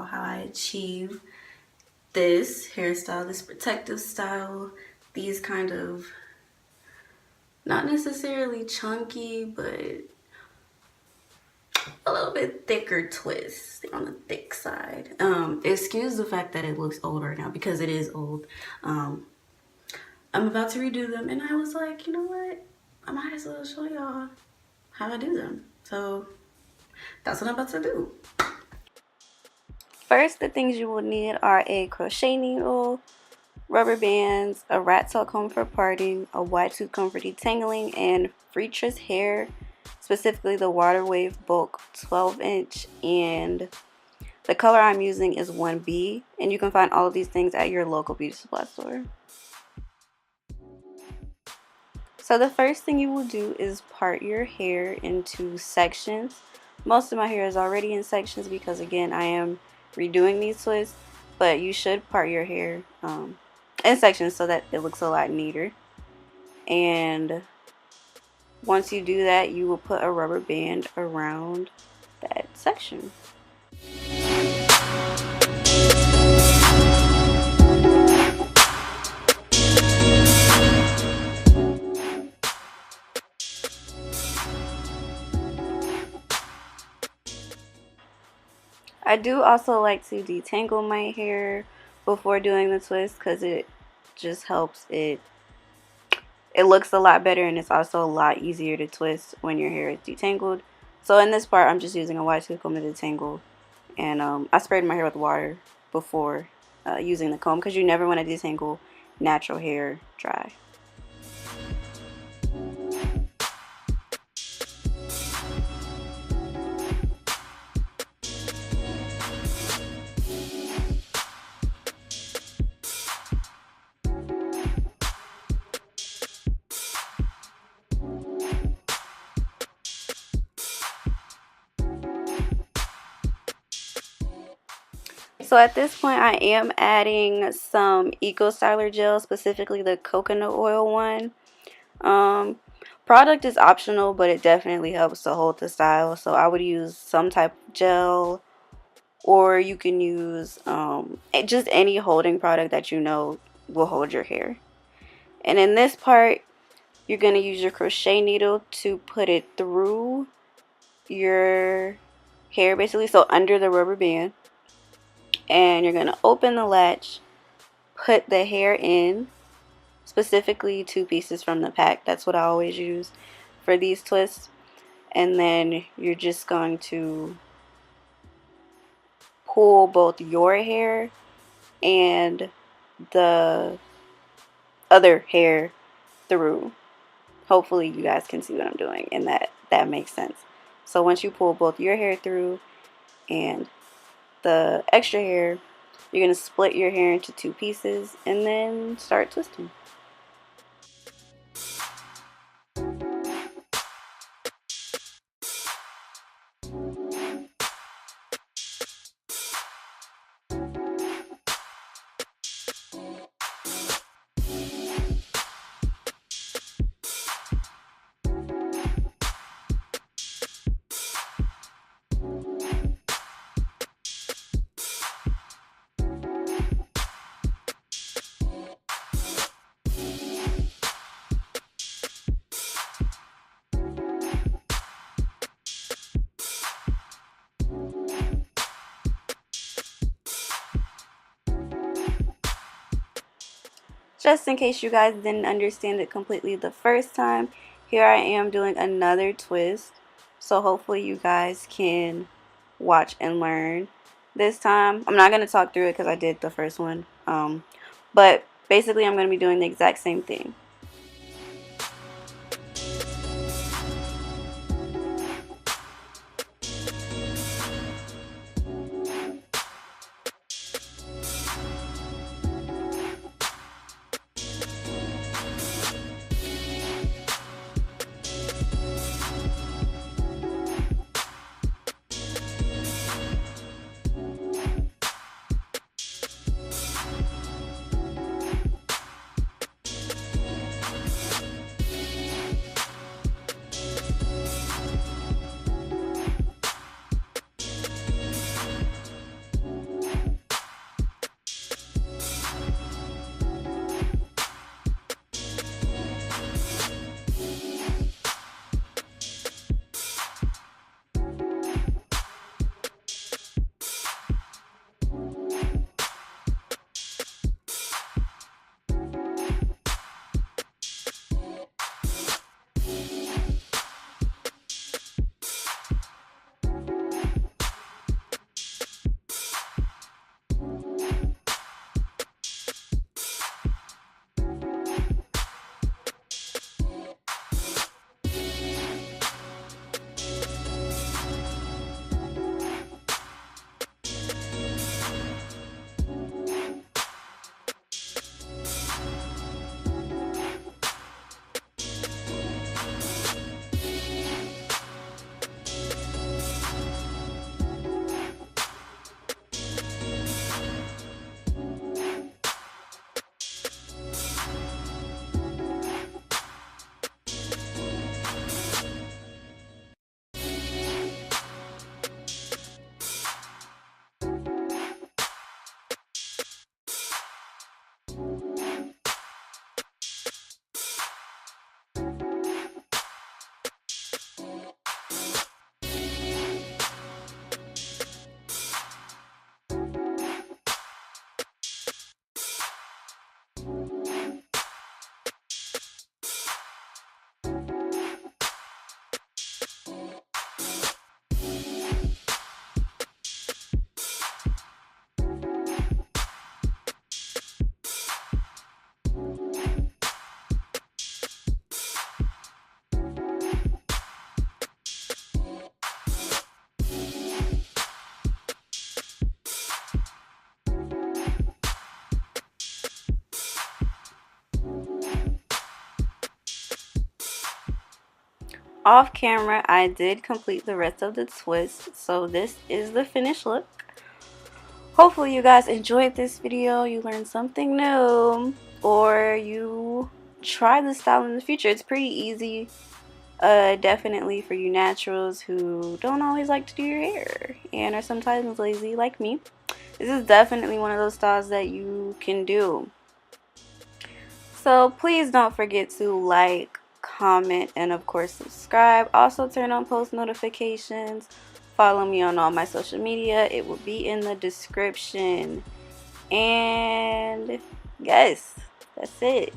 about how I achieve this hairstyle, this protective style, these kind of not necessarily chunky, but a little bit thicker twists on the thick side. Excuse the fact that it looks old right now because it is old. I'm about to redo them, and I was like, you know what? I might as well show y'all how I do them. So that's what I'm about to do. First, the things you will need are a crochet needle, rubber bands, a rat tail comb for parting, a wide tooth comb for detangling, and Freetress hair, specifically the Water Wave Bulk 12-inch, and the color I'm using is 1B, and you can find all of these things at your local beauty supply store. So the first thing you will do is part your hair into sections. Most of my hair is already in sections because, again, I am redoing these twists, but you should part your hair in sections so that it looks a lot neater. And once you do that, you will put a rubber band around that section. I do also like to detangle my hair before doing the twist because it just helps it looks a lot better, and it's also a lot easier to twist when your hair is detangled. So in this part, I'm just using a wide tooth comb to detangle, and I sprayed my hair with water before using the comb because you never want to detangle natural hair dry. So at this point, I am adding some Eco Styler gel, specifically the coconut oil one. Product is optional, but it definitely helps to hold the style. So I would use some type of gel, or you can use just any holding product that you know will hold your hair. And in this part, you're going to use your crochet needle to put it through your hair, basically, so under the rubber band. And you're going to open the latch, put the hair in, specifically 2 pieces from the pack. That's what I always use for these twists. And then you're just going to pull both your hair and the other hair through. Hopefully you guys can see what I'm doing and that makes sense. So once you pull both your hair through and the extra hair, you're going to split your hair into 2 pieces and then start twisting. Just in case you guys didn't understand it completely the first time, here I am doing another twist. So hopefully you guys can watch and learn. This time, I'm not going to talk through it because I did the first one. But basically I'm going to be doing the exact same thing. off camera, I did complete the rest of the twist, so this is the finished look. Hopefully you guys enjoyed this video, you learned something new, or you try this style in the future. It's pretty easy, definitely for you naturals who don't always like to do your hair and are sometimes lazy like me. This is definitely one of those styles that you can do. So please don't forget to like, comment, and of course subscribe. Also turn on post notifications. Follow me on all my social media. It will be in the description. And yes, that's it.